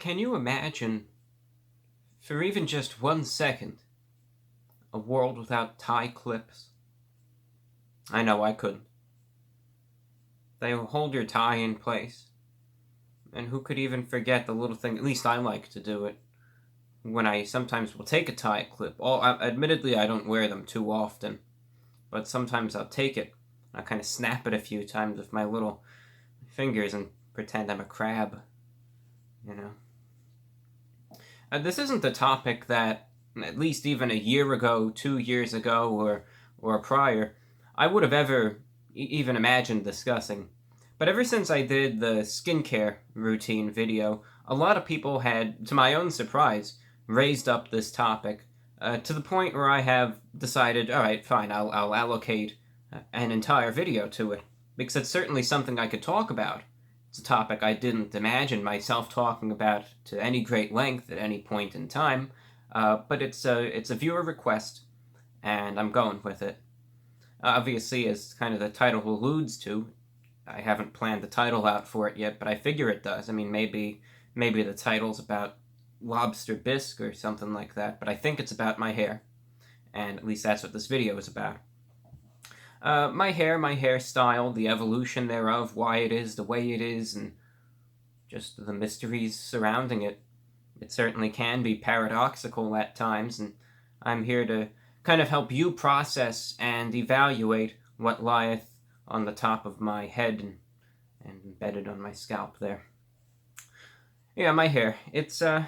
Can you imagine, for even just 1 second, a world without tie clips? I know I couldn't. They will hold your tie in place. And who could even forget the little thing, at least I like to do it, when I sometimes will take a tie clip. Admittedly, I don't wear them too often, but sometimes I'll take it. I'll kind of snap it a few times with my little fingers and pretend I'm a crab, you know. This isn't the topic that, at least even a year ago, 2 years ago, or prior, I would have ever even imagined discussing. But ever since I did the skincare routine video, a lot of people had, to my own surprise, raised up this topic to the point where I have decided, all right, fine, I'll allocate an entire video to it, because it's certainly something I could talk about. It's a topic I didn't imagine myself talking about to any great length at any point in time, but it's a viewer request, and I'm going with it. Obviously, as kind of the title alludes to, I haven't planned the title out for it yet, but I figure it does. I mean, maybe the title's about lobster bisque or something like that, but I think it's about my hair, and at least that's what this video is about. My hairstyle, the evolution thereof, why it is the way it is, and just the mysteries surrounding it. It certainly can be paradoxical at times, and I'm here to kind of help you process and evaluate what lieth on the top of my head and embedded on my scalp there. Yeah, my hair. It's at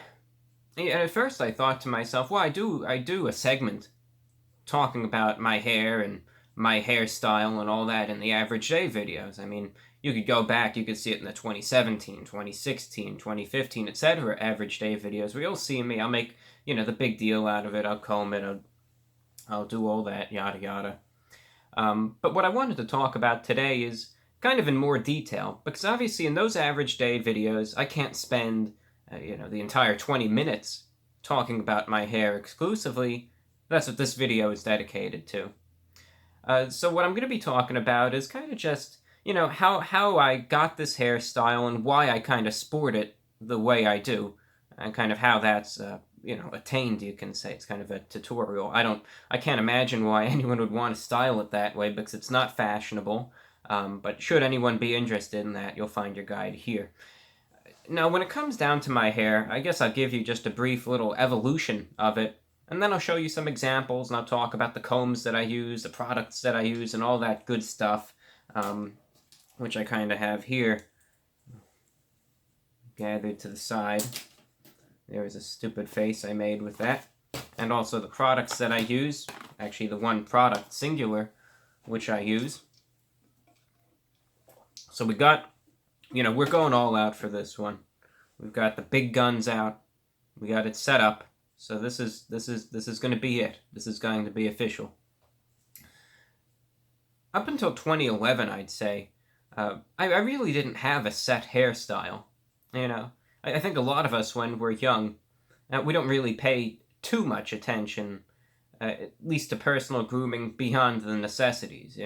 first I thought to myself, well, I do a segment talking about my hair and my hairstyle and all that in the average day videos. I mean, you could go back, you could see it in the 2017, 2016, 2015, etc. average day videos where you'll see me. I'll make, the big deal out of it. I'll comb it. I'll do all that, yada yada. But what I wanted to talk about today is kind of in more detail, because obviously in those average day videos, I can't spend, the entire 20 minutes talking about my hair exclusively. That's what this video is dedicated to. So what I'm going to be talking about is kind of just, how I got this hairstyle and why I kind of sport it the way I do, and kind of how that's, attained, you can say. It's kind of a tutorial. I can't imagine why anyone would want to style it that way, because it's not fashionable. But should anyone be interested in that, you'll find your guide here. Now, when it comes down to my hair, I guess I'll give you just a brief little evolution of it, and then I'll show you some examples, and I'll talk about the combs that I use, the products that I use, and all that good stuff, which I kind of have here gathered to the side. There's a stupid face I made with that. And also the products that I use, actually the one product, singular, which I use. So we got, we're going all out for this one. We've got the big guns out. We got it set up. So this is going to be it. This is going to be official. Up until 2011, I'd say, I really didn't have a set hairstyle. I think a lot of us, when we're young, we don't really pay too much attention, at least to personal grooming beyond the necessities.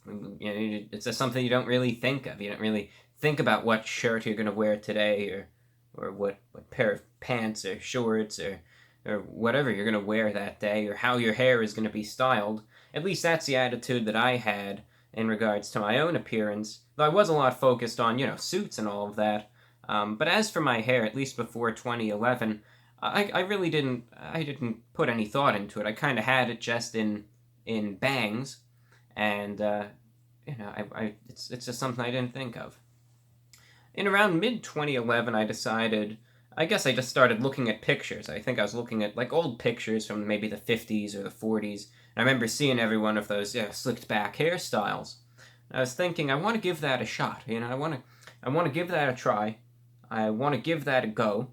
It's just something you don't really think of. You don't really think about what shirt you're going to wear today, or what pair of pants or shorts or whatever you're going to wear that day, or how your hair is going to be styled. At least that's the attitude that I had in regards to my own appearance, though I was a lot focused on, suits and all of that. But as for my hair, at least before 2011, I really didn't put any thought into it. I kind of had it just in bangs, and it's just something I didn't think of. In around mid-2011, I decided, I guess I just started looking at pictures. I think I was looking at old pictures from maybe the 50s or the 40s. And I remember seeing every one of those slicked back hairstyles. And I was thinking, I want to give that a shot. I want to give that a try. I want to give that a go.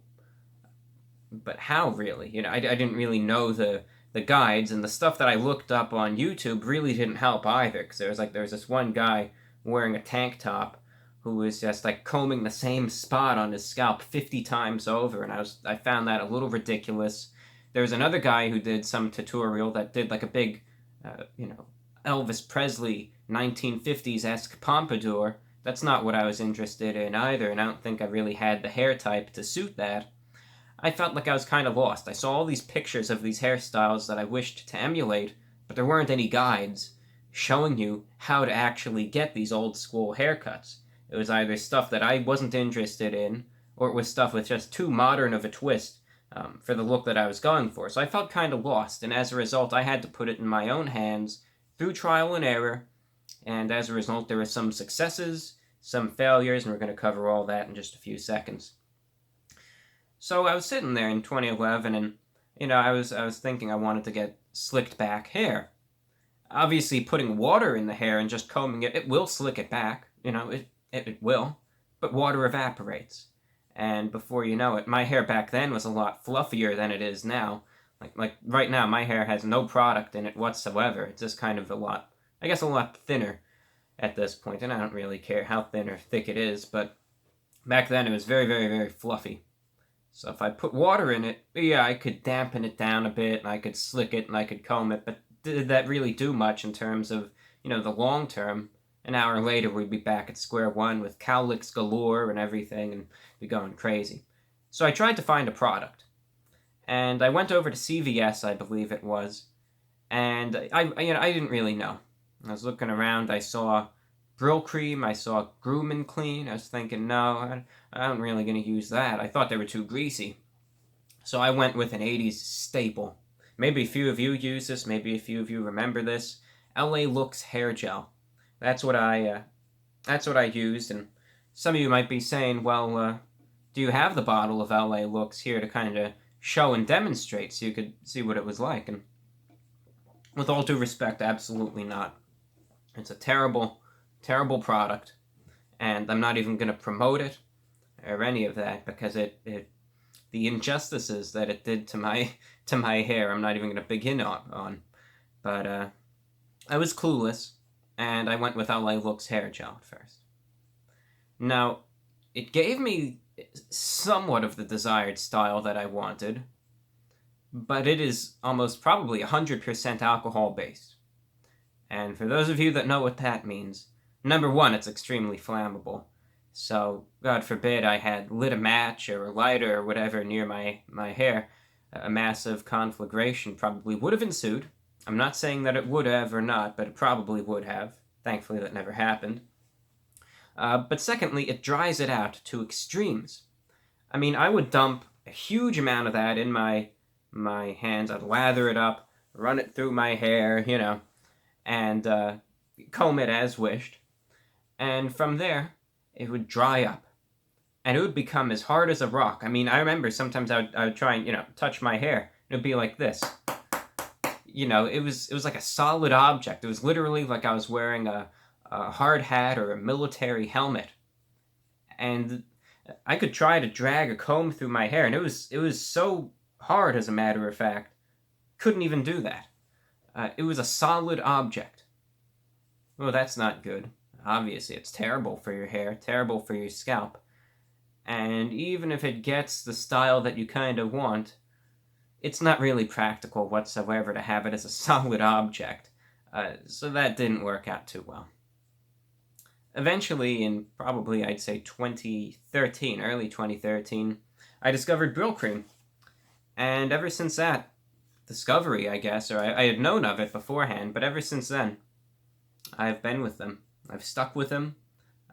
But how, really? I didn't really know the guides, and the stuff that I looked up on YouTube really didn't help either, because there was this one guy wearing a tank top who was just combing the same spot on his scalp 50 times over, and I found that a little ridiculous. There was another guy who did some tutorial that did a big, Elvis Presley 1950s-esque pompadour That's not what I was interested in either, and I don't think I really had the hair type to suit that. I felt like I was kind of lost. I saw all these pictures of these hairstyles that I wished to emulate, but there weren't any guides showing you how to actually get these old school haircuts. It was either stuff that I wasn't interested in, or it was stuff with just too modern of a twist for the look that I was going for. So I felt kind of lost, and as a result, I had to put it in my own hands through trial and error, and as a result, there were some successes, some failures, and we're going to cover all that in just a few seconds. So I was sitting there in 2011, and I was thinking I wanted to get slicked back hair. Obviously, putting water in the hair and just combing it will slick it back. It will, but water evaporates, and before you know it, my hair back then was a lot fluffier than it is now. Like right now, my hair has no product in it whatsoever. It's just kind of a lot thinner at this point, and I don't really care how thin or thick it is, but back then it was very, very, very fluffy. So if I put water in it, yeah, I could dampen it down a bit, and I could slick it, and I could comb it, but did that really do much in terms of, the long term? An hour later, we'd be back at square one with cowlicks galore and everything, and be going crazy. So I tried to find a product, and I went over to CVS, I believe it was, and I didn't really know. I was looking around, I saw Brylcreem, I saw Groom and Clean. I was thinking, no, I'm really going to use that. I thought they were too greasy. So I went with an 80s staple. Maybe a few of you use this, maybe a few of you remember this. LA Looks hair gel. That's what I used, and some of you might be saying, well, do you have the bottle of LA Looks here to kind of show and demonstrate so you could see what it was like? And with all due respect, absolutely not. It's a terrible, terrible product, and I'm not even going to promote it or any of that, because the injustices that it did to my hair, I'm not even going to begin on. But I was clueless, and I went with LA Looks hair gel at first. Now, it gave me somewhat of the desired style that I wanted, but it is almost probably 100% alcohol based. And for those of you that know what that means, number one, it's extremely flammable. So, God forbid I had lit a match or a lighter or whatever near my hair, a massive conflagration probably would have ensued. I'm not saying that it would have or not, but it probably would have. Thankfully, that never happened. But secondly, it dries it out to extremes. I mean, I would dump a huge amount of that in my hands. I'd lather it up, run it through my hair, and comb it as wished. And from there, it would dry up. And it would become as hard as a rock. I mean, I remember sometimes I would try and, touch my hair. It would be like this. It was like a solid object. It was literally like I was wearing a hard hat or a military helmet. And I could try to drag a comb through my hair, and it was so hard, as a matter of fact. Couldn't even do that. It was a solid object. Well, that's not good. Obviously, it's terrible for your hair, terrible for your scalp. And even if it gets the style that you kind of want, it's not really practical whatsoever to have it as a solid object. So that didn't work out too well. Eventually, in probably, I'd say 2013, early 2013, I discovered Brylcreem. And ever since that discovery, I guess, or I had known of it beforehand, but ever since then, I've been with them. I've stuck with them.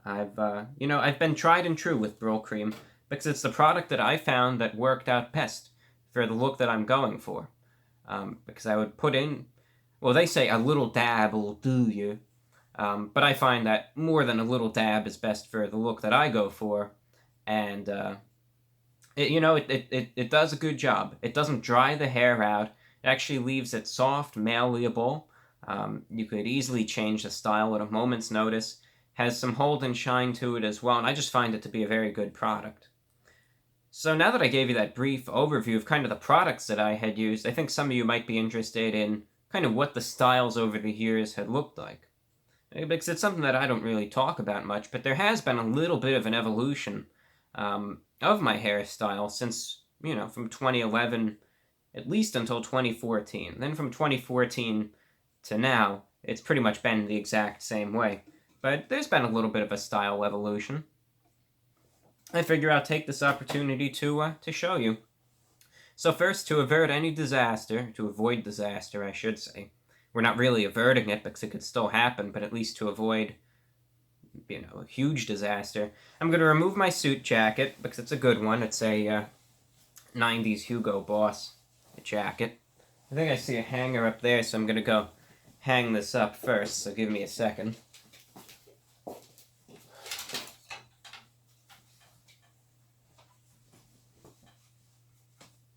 I've been tried and true with Brylcreem, because it's the product that I found that worked out best for the look that I'm going for. Because I would put in, well, they say a little dab will do you, but I find that more than a little dab is best for the look that I go for, and it does a good job. It doesn't dry the hair out. It actually leaves it soft, malleable. You could easily change the style at a moment's notice. Has some hold and shine to it as well, and I just find it to be a very good product. So now that I gave you that brief overview of kind of the products that I had used, I think some of you might be interested in kind of what the styles over the years had looked like. Because it's something that I don't really talk about much, but there has been a little bit of an evolution of my hairstyle since, from 2011 at least until 2014. Then from 2014 to now, it's pretty much been the exact same way. but there's been a little bit of a style evolution. I figure I'll take this opportunity to show you. So first, to avoid disaster, I should say. We're not really averting it because it could still happen, but at least to avoid, a huge disaster, I'm going to remove my suit jacket because it's a good one. It's a 90s Hugo Boss jacket. I think I see a hanger up there, so I'm going to go hang this up first, so give me a second.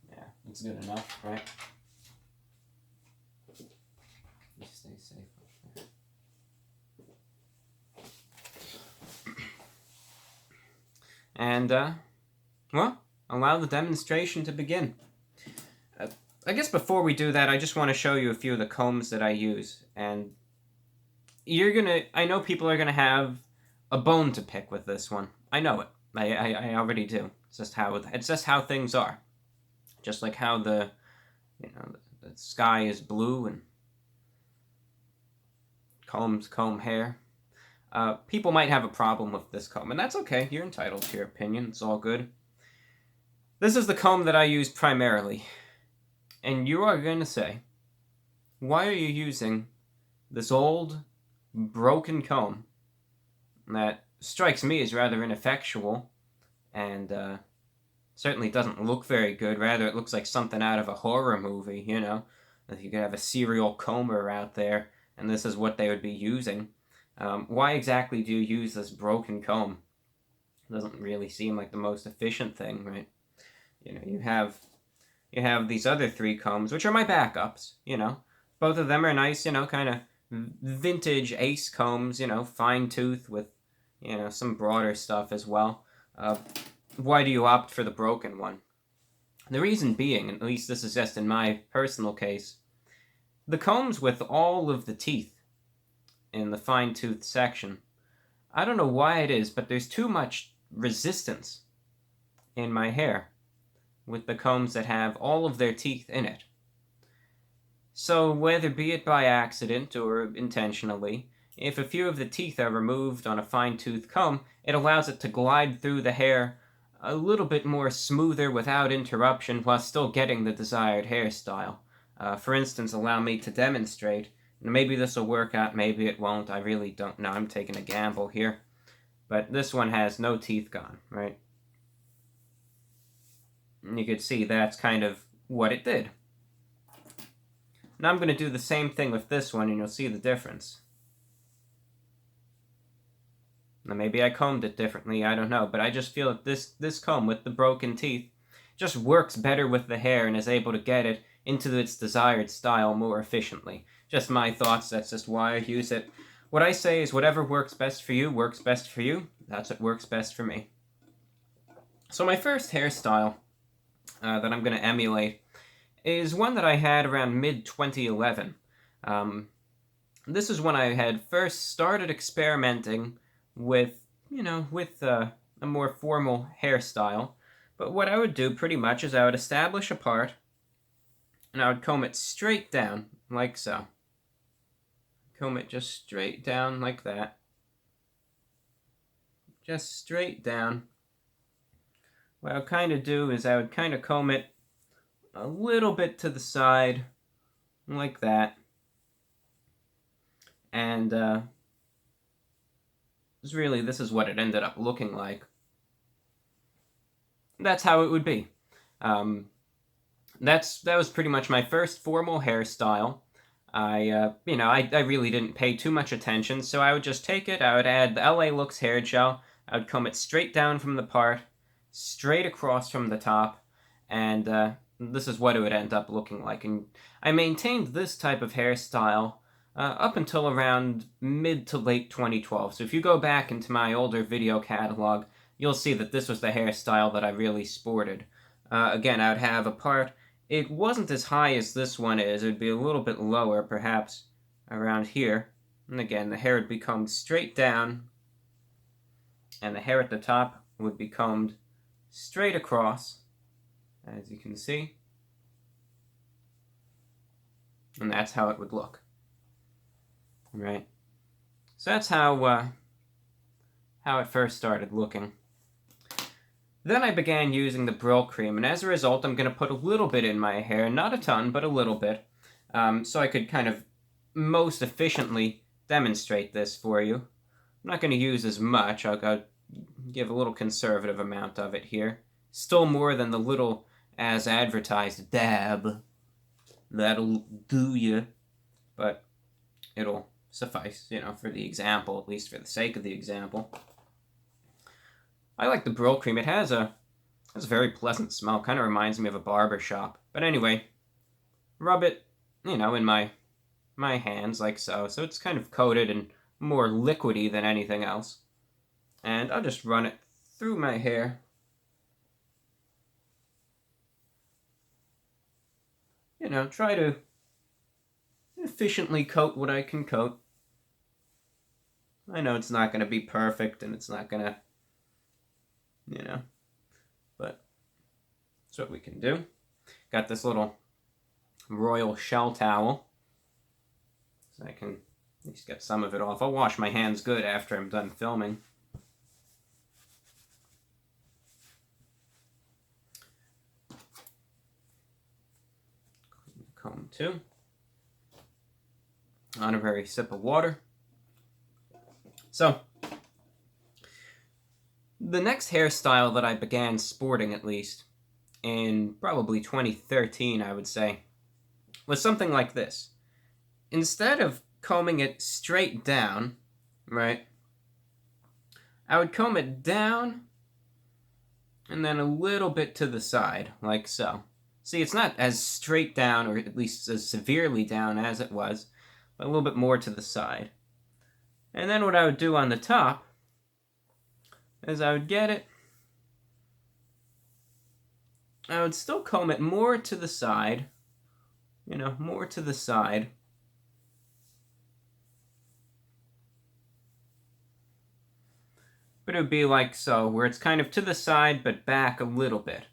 Yeah, that's good enough, right? Just stay safe up there. And, well, allow the demonstration to begin. I guess before we do that, I just want to show you a few of the combs that I use. And I know people are gonna have a bone to pick with this one. I know it. I already do. It's just how things are. Just like how the sky is blue and combs comb hair. People might have a problem with this comb, and that's okay. You're entitled to your opinion. It's all good. This is the comb that I use primarily. And you are going to say, why are you using this old, broken comb that strikes me as rather ineffectual and certainly doesn't look very good? Rather, it looks like something out of a horror movie, If you could have a serial comber out there, and this is what they would be using. Why exactly do you use this broken comb? It doesn't really seem like the most efficient thing, right? You have these other three combs, which are my backups, Both of them are nice, kind of vintage ace combs, fine tooth with, some broader stuff as well. Why do you opt for the broken one? The reason being, at least this is just in my personal case, the combs with all of the teeth in the fine tooth section, I don't know why it is, but there's too much resistance in my hair with the combs that have all of their teeth in it. So whether be it by accident or intentionally, if a few of the teeth are removed on a fine-tooth comb, it allows it to glide through the hair a little bit more smoother without interruption while still getting the desired hairstyle. For instance, allow me to demonstrate. Maybe this will work out, maybe it won't. I really don't know. I'm taking a gamble here. But this one has no teeth gone, right? And you can see that's kind of what it did. Now I'm going to do the same thing with this one, and you'll see the difference. Now maybe I combed it differently, I don't know, but I just feel that this comb with the broken teeth just works better with the hair and is able to get it into its desired style more efficiently. Just my thoughts, that's just why I use it. What I say is whatever works best for you works best for you. That's what works best for me. So my first hairstyle that I'm going to emulate is one that I had around mid-2011. This is when I had first started experimenting with, a more formal hairstyle. But what I would do pretty much is I would establish a part, and I would comb it straight down, like so. Comb it just straight down like that. Just straight down. What I would kind of do is I would kind of comb it a little bit to the side, like that. And this is what it ended up looking like. That's how it would be. That was pretty much my first formal hairstyle. I really didn't pay too much attention, so I would just take it, I would add the LA Looks hair gel, I would comb it straight down from the part, straight across from the top, and this is what it would end up looking like. And I maintained this type of hairstyle up until around mid to late 2012. So if you go back into my older video catalog, you'll see that this was the hairstyle that I really sported. Again, I would have a part. It wasn't as high as this one is. It would be a little bit lower, perhaps around here. And again, the hair would be combed straight down, and the hair at the top would be combed straight across, as you can see. And that's how it would look. Right? So that's how it first started looking. Then I began using the Brylcreem, and as a result, I'm going to put a little bit in my hair, not a ton, but a little bit, so I could kind of most efficiently demonstrate this for you. I'm not going to use as much. I'll give a little conservative amount of it here. Still more than the little, as advertised, dab. That'll do you. But it'll suffice, for the example, at least for the sake of the example. I like the Brylcreem. It has a very pleasant smell. Kind of reminds me of a barber shop. But anyway, rub it, in my hands like so. So it's kind of coated and more liquidy than anything else. And I'll just run it through my hair. Try to efficiently coat what I can coat. I know it's not going to be perfect and it's not going to, but that's what we can do. Got this little royal shell towel, so I can at least get some of it off. I'll wash my hands good after I'm done filming. Comb too. Honorary sip of water. So, the next hairstyle that I began sporting, at least, in probably 2013, I would say, was something like this. Instead of combing it straight down, right, I would comb it down and then a little bit to the side, like so. See, it's not as straight down, or at least as severely down as it was, but a little bit more to the side. And then what I would do on the top is I would get it, I would still comb it more to the side, more to the side. But it would be like so, where it's kind of to the side but back a little bit.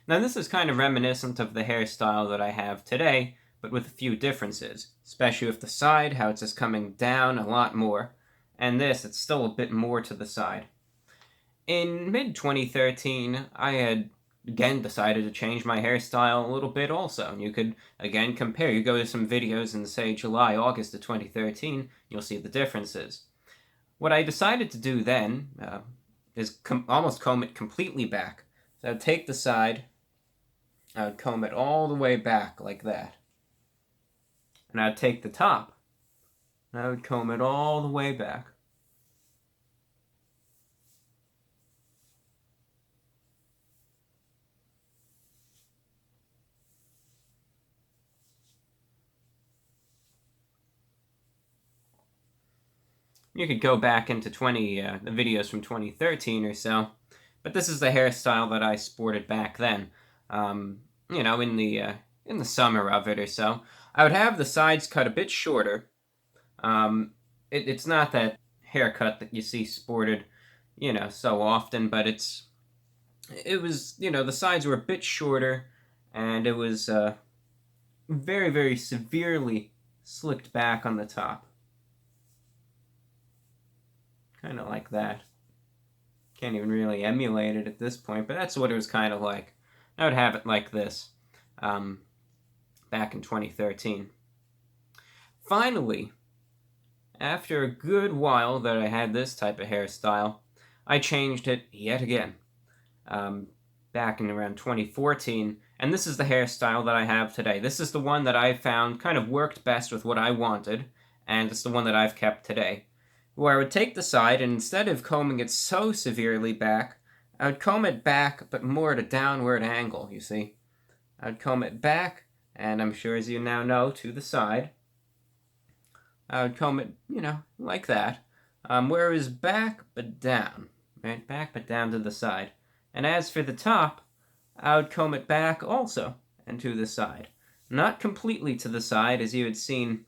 Now this is kind of reminiscent of the hairstyle that I have today, but with a few differences. Especially with the side, how it's just coming down a lot more. And this, it's still a bit more to the side. In mid-2013, I had again decided to change my hairstyle a little bit also. And you could, again, compare. You go to some videos in, say, July, August of 2013, you'll see the differences. What I decided to do then is almost comb it completely back. So I would take the side, I would comb it all the way back like that. And I would take the top, and I would comb it all the way back. You could go back into the videos from 2013 or so, but this is the hairstyle that I sported back then. In the summer of it or so, I would have the sides cut a bit shorter. It's not that haircut that you see sported, so often, but it was, the sides were a bit shorter, and it was very, very severely slicked back on the top. Kind of like that. Can't even really emulate it at this point, but that's what it was kind of like. I would have it like this back in 2013. Finally, after a good while that I had this type of hairstyle, I changed it yet again. Back in around 2014, and this is the hairstyle that I have today. This is the one that I found kind of worked best with what I wanted, and it's the one that I've kept today. Where I would take the side, and instead of combing it so severely back, I would comb it back, but more at a downward angle, you see. I would comb it back, and I'm sure as you now know, to the side. I would comb it, like that. Where it was back, but down. Right? Back, but down to the side. And as for the top, I would comb it back also, and to the side. Not completely to the side, as you had seen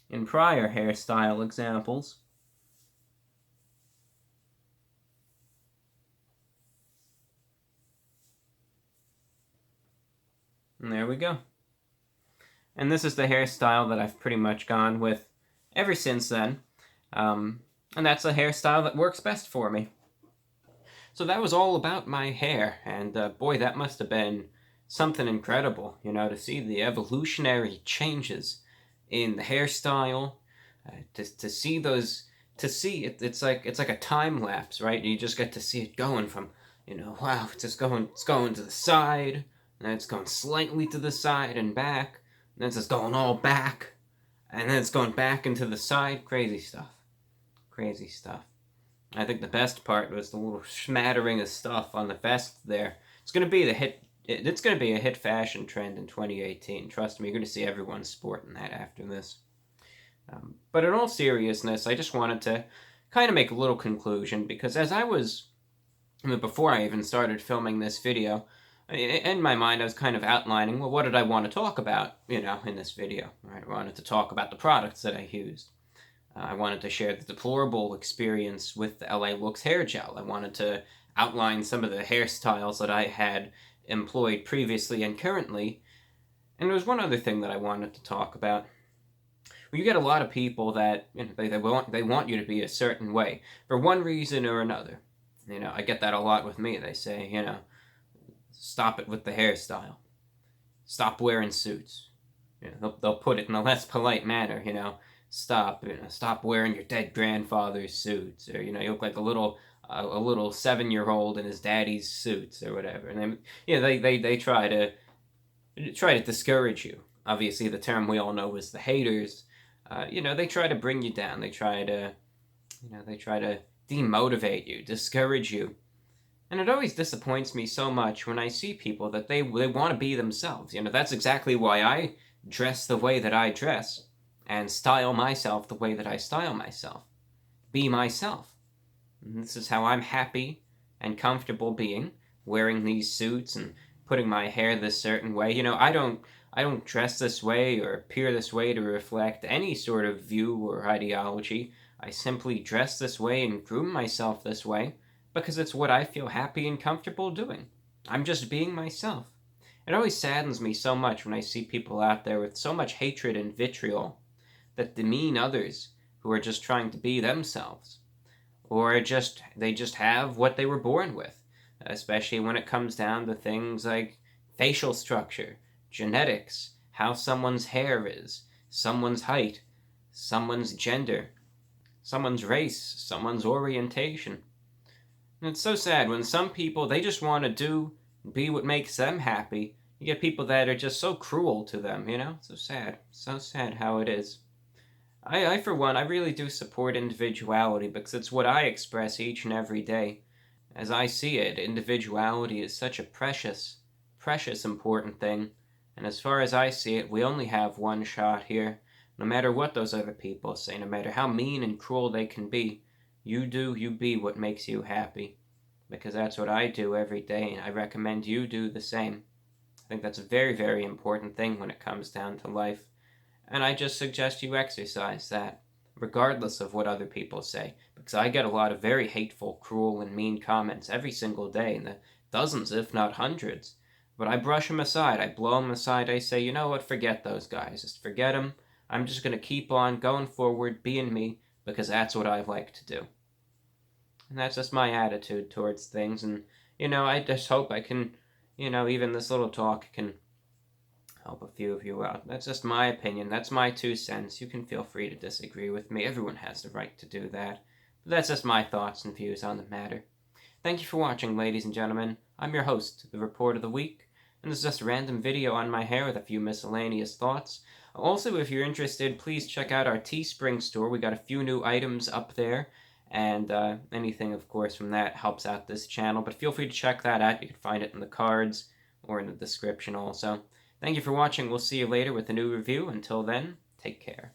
in prior hairstyle examples. And there we go. And this is the hairstyle that I've pretty much gone with ever since then. And that's a hairstyle that works best for me. So that was all about my hair, and boy, that must have been something incredible, to see the evolutionary changes in the hairstyle, to see those, to see it, it's like a time lapse, right? You just get to see it going from, wow, it's going to the side, and then it's going slightly to the side and back, and then it's just going all back, and then it's going back into the side. Crazy stuff. Crazy stuff. I think the best part was the little smattering of stuff on the vest there. It's going to be the hit. It's going to be a hit fashion trend in 2018. Trust me, you're going to see everyone sporting that after this. But in all seriousness, I just wanted to kind of make a little conclusion, because as before I even started filming this video, in my mind I was kind of outlining, well, what did I want to talk about, in this video, right? I wanted to talk about the products that I used. I wanted to share the deplorable experience with the LA Looks hair gel. I wanted to outline some of the hairstyles that I had employed previously and currently. And there was one other thing that I wanted to talk about. You get a lot of people that they want you to be a certain way for one reason or another. I get that a lot with me. They say, stop it with the hairstyle. Stop wearing suits. They'll put it in a less polite manner, stop wearing your dead grandfather's suits, or you look like a little 7-year-old in his daddy's suits or whatever. And they try to discourage you. Obviously, the term we all know is the haters. They try to bring you down. They try to demotivate you, discourage you. And it always disappoints me so much when I see people that they want to be themselves. That's exactly why I dress the way that I dress, and style myself the way that I style myself. Be myself. And this is how I'm happy and comfortable being, wearing these suits and putting my hair this certain way. I don't dress this way or appear this way to reflect any sort of view or ideology. I simply dress this way and groom myself this way because it's what I feel happy and comfortable doing. I'm just being myself. It always saddens me so much when I see people out there with so much hatred and vitriol that demean others who are just trying to be themselves, or they just have what they were born with, especially when it comes down to things like facial structure, genetics, how someone's hair is, someone's height, someone's gender, someone's race, someone's orientation. And it's so sad when some people, they just want to be what makes them happy. You get people that are just so cruel to them, So sad how it is. I for one, I really do support individuality because it's what I express each and every day. As I see it, individuality is such a precious important thing. And as far as I see it, we only have one shot here. No matter what those other people say, no matter how mean and cruel they can be, you be what makes you happy. Because that's what I do every day, and I recommend you do the same. I think that's a very, very important thing when it comes down to life. And I just suggest you exercise that, regardless of what other people say. Because I get a lot of very hateful, cruel, and mean comments every single day, in the dozens, if not hundreds. But I brush them aside. I blow them aside. I say, you know what, forget those guys. Just forget them. I'm just going to keep on going forward, being me, because that's what I like to do. And that's just my attitude towards things. And, I just hope I can, even this little talk can help a few of you out. That's just my opinion. That's my 2 cents. You can feel free to disagree with me. Everyone has the right to do that. But that's just my thoughts and views on the matter. Thank you for watching, ladies and gentlemen. I'm your host, the Report of the Week, and this is just a random video on my hair with a few miscellaneous thoughts. Also, if you're interested, please check out our Teespring store. We got a few new items up there, and anything, of course, from that helps out this channel. But feel free to check that out. You can find it in the cards or in the description also. Thank you for watching. We'll see you later with a new review. Until then, take care.